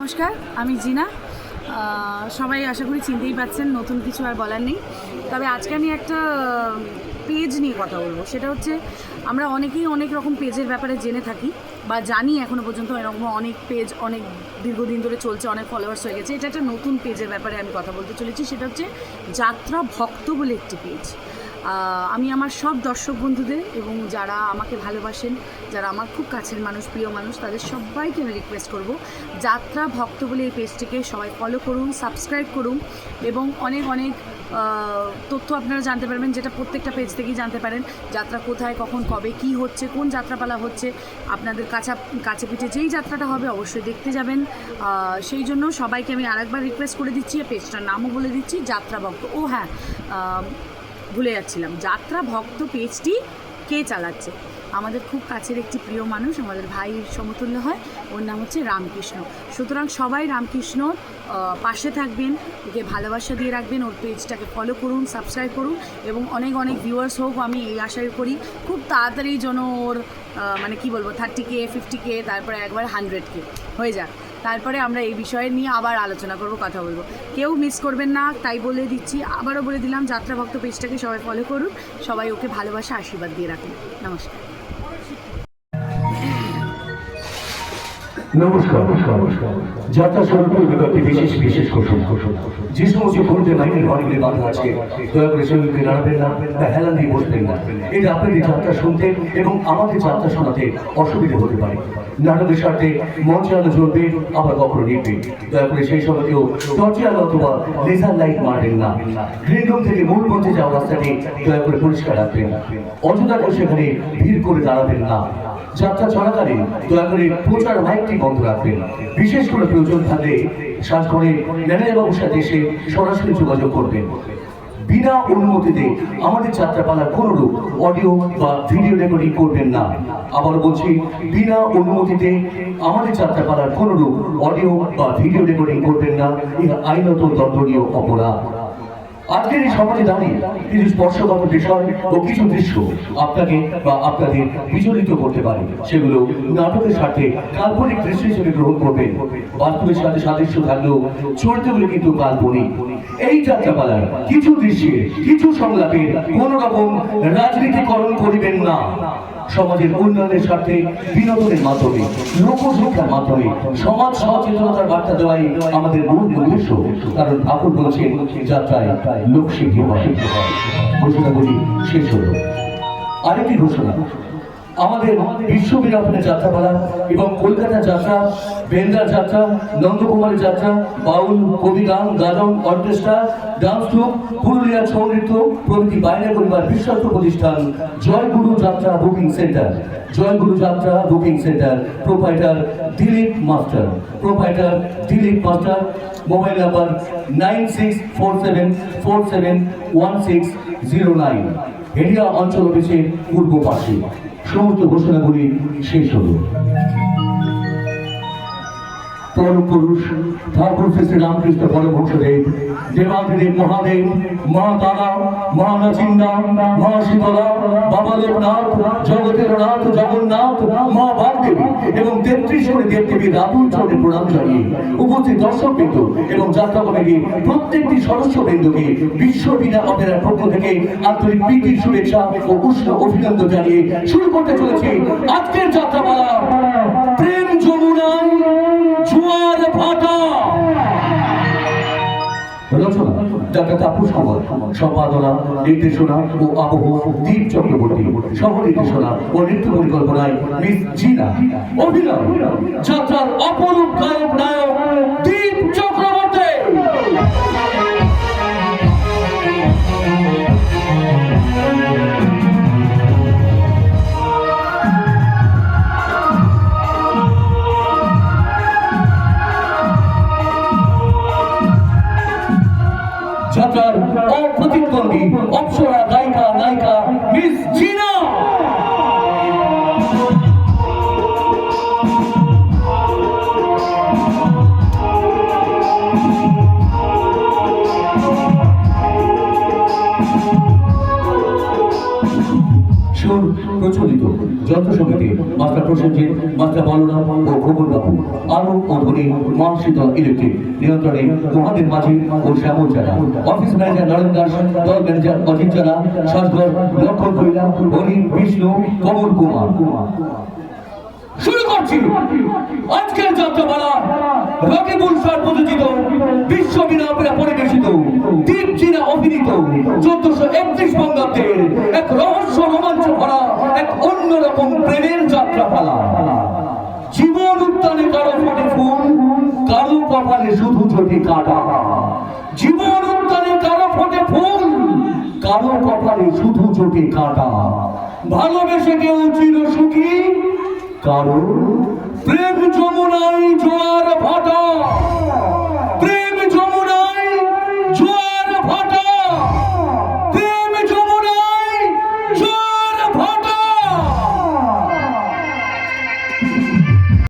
নমস্কার, আমি জিনা। সবাই আশা করি চিনতেই পাচ্ছেন, নতুন কিছু আর বলার নেই। তবে আজকে আমি একটা পেজ নিয়ে কথা বলবো। সেটা হচ্ছে, আমরা অনেকেই অনেক রকম পেজের ব্যাপারে জেনে থাকি বা জানি, এখনও পর্যন্ত এরকম অনেক পেজ অনেক দীর্ঘদিন ধরে চলছে, অনেক ফলোয়ার্স হয়ে গেছে। এটা একটা নতুন পেজের ব্যাপারে আমি কথা বলতে চলেছি। সেটা হচ্ছে যাত্রা ভক্ত বলে একটি পেজ। আমি আমার সব দর্শক বন্ধুদের এবং যারা আমাকে ভালোবাসেন, যারা আমার খুব কাছের মানুষ, প্রিয় মানুষ, তাদের সবাইকে আমি রিকোয়েস্ট করব, যাত্রা ভক্ত বলে এই পেজটিকে সবাই ফলো করুন, সাবস্ক্রাইব করুন এবং অনেক অনেক তথ্য আপনারা জানতে পারবেন, যেটা প্রত্যেকটা পেজ থেকেই জানতে পারেন। যাত্রা কোথায়, কখন, কবে, কি হচ্ছে, কোন যাত্রাপালা হচ্ছে, আপনাদের কাছে পিঠে যেই যাত্রাটা হবে অবশ্যই দেখতে যাবেন। সেই জন্য সবাইকে আমি আরেকবার রিকোয়েস্ট করে দিচ্ছি, পেজটার নামও বলে দিচ্ছি, যাত্রা ভক্ত। ও হ্যাঁ, ভুলে যাচ্ছিলাম, যাত্রা ভক্ত পেজটি কে চালাচ্ছে? আমাদের খুব কাছের একটি প্রিয় মানুষ, আমাদের ভাইয়ের সমতুল্য হয়, ওর নাম হচ্ছে রামকৃষ্ণ। সুতরাং সবাই রামকৃষ্ণর পাশে থাকবেন, ওকে ভালোবাসা দিয়ে রাখবেন, ওর পেজটাকে ফলো করুন, সাবস্ক্রাইব করুন এবং অনেক অনেক ভিউয়ার্স হোক, আমি এই আশাই করি। খুব তাড়াতাড়ি যেন ওর মানে কি বলবো, 30K 50K, তারপরে একবার 100K হয়ে যাক। তারপরে আমরা এই বিষয়ে নিয়ে আবার আলোচনা করব, কথা বলবো। কেউ মিস করবেন না, তাই বলে দিচ্ছি, আবারও বলে দিলাম, যাত্রা ভক্ত পেজটাকে সবাই ফলো করুন, সবাই ওকে ভালোবাসা আশীর্বাদ দিয়ে রাখুন। নমস্কার। নমস্কার। যাত্রা শুরু করবে একটি বিশেষ কৌশল। যে সমস্ত ফোনতে লাইনের ঘরগুলি বাঁধা আছে, দয়া করে সেগুলিকে নাড়াবেন না বা হেলান দিয়ে বসবেন না। এটা আপনাদের যাত্রা শুনতে এবং আমাদের যাত্রা শোনাতে অসুবিধা হতে পারে। নাটকের স্বার্থে মঞ্চে আলো জ্বলবে, আবার কখনো নিবে। দয়া করে সেই সময় কেউ টর্চে আলো অথবা লেজার লাইট মারবেন না। গ্রিন রুম থেকে মূল মঞ্চে যাওয়ার রাস্তাটি দয়া করে পরিষ্কার রাখবেন। অযথা করে সেখানে ভিড় করে দাঁড়াবেন না। যাত্রা চলাকালীন দয়া করে প্রচার মাইকটি বন্ধ রাখবেন। বিশেষ করে প্রয়োজন থাকলে শ্বাসঘরে ম্যানেজারবাবুর সাথে এসে সরাসরি যোগাযোগ করবেন। বিনা অনুমতিতে আমাদের যাত্রাপালার কোনো রূপ অডিও বা ভিডিও রেকর্ডিং করবেন না। আবারও বলছি, বিনা অনুমতিতে আমাদের যাত্রাপালার কোনো রূপ অডিও বা ভিডিও রেকর্ডিং করবেন না। ইহা আইনত দণ্ডনীয় অপরাধ। আজকের এই সমাজে দাঁড়িয়ে কিছু স্পর্শকাতর বিষয় ও কিছু দৃশ্য আপনাকে বা আপনাদের বিচলিত করতে পারে। সেগুলো নাটকের সাথে কাল্পনিক দৃশ্য হিসেবে গ্রহণ করবেন। বাস্তবের সাথে সাদৃশ্য থাকলেও চরিত্রগুলো কিন্তু কাল্পনিক। এই যাত্রাপালার কিছু দৃশ্যে, কিছু সংলাপের কোন রকম রাজনীতিকরণ করিবেন না। সমাজের উন্নয়নের স্বার্থে বিনোদনের মাধ্যমে, লোকশিক্ষার মাধ্যমে সমাজ সচেতনতার বার্তা দেওয়াই আমাদের মূল উদ্দেশ্য। কারণ ঠাকুর বলছেন, যাত্রায় লোকশিক্ষা হয়। ঘোষণা বলি শেষ হলো। আরেকটি ঘোষণা, আমাদের বিশ্ববিদ্যালয়ের যাত্রাপালা এবং কলকাতা যাত্রা, বেন্দার যাত্রা, নন্দকুমারের যাত্রা, বাউল, কবিগান, গাজন, orchestra, dance group, Purulia Chhau নৃত্য প্রভৃতি বাইরে পরিবার বিশ্বস্ত প্রতিষ্ঠান জয়গুরু যাত্রা বুকিং সেন্টার। জয়গুরু যাত্রা booking centre, proprietor Dilip master. Mobile number 9647471609, হেডিয়া অঞ্চল অফিসের পূর্ব পাশে। সমস্ত ঘোষণাগুলি শেষ হল। পরম পুরুষ ঠাকুর শ্রী রামকৃষ্ণ পরমহংসদেব, দেবাদিদেব মহাদেব, মা তারা, মা নাচিন্দা, মা শীতলা, বাবা লোকনাথ, জগতের নাথ জগন্নাথ, মা বাগদেবী এবং 33 কোটি দেবদেবীর রাতুল চরণে প্রণাম জানিয়ে উপস্থিত দর্শকবৃন্দ এবং যাত্রা কমিটির প্রত্যেকটি সদস্যবৃন্দকে বিশ্ববিনা অপেরার পক্ষ থেকে আন্তরিক প্রীতির শুভেচ্ছা ও উষ্ণ অভিনন্দন জানিয়ে শুরু করতে চলেছে আজকের যাত্রাপালা। প্রেম যমুনায় জোয়ার ভাটা। রচনা ডাক্তার তাপু সামল, সম্পাদনা, নির্দেশনা ও আবহ দীপ চক্রবর্তী, সহ নির্দেশনা ও নৃত্য পরিকল্পনায় মিস জিনা। অভিনয় যাত্রার অপরূপ গায়ক নায়ক দীপ চক্রবর্তী। যাত্রার অপ্রতিদ্বন্দ্বী অপ্সরা নায়িকা মিস জিনা। প্রচলিত যন্ত্রসঙ্গীতে মাস্টার প্রসেনজিৎ, মাস্টার বলরাম ও খোকন বাবু, আলো ও ধ্বনি মা শীতল ইলেকট্রিক, নিয়ন্ত্রণে মহাদেব মাঝি ও শ্যামল জানা, অফিস ম্যানেজার নরেন দাস, দল ম্যানেজার অজিত জানা, সাজঘর লক্ষণ কৈলা, হরি বিষ্ণু, কমল কুমার। শুরু করছি আজকের যাত্রাপালা। রকিবুল স্যার প্রযোজিত, বিশ্ববীণা অপেরা পরিবেশিত, দীপচিনা অভিনীত 1431 বঙ্গাব্দের এক রহস্য রোমাঞ্চ ভরা এক অন্যরকম প্রেমের যাত্রাপালা। জীবন উত্তানে কারো ফোটে ফুল, কারো কপালে শুধু চোখে কাটা। জীবন উত্তানে কারো ফোটে ফুল, কারো কপালে শুধু চোখে কাটা। ভালোবেসে কেউ চির সুখী, কারো প্রেম যমুনায় জোয়ার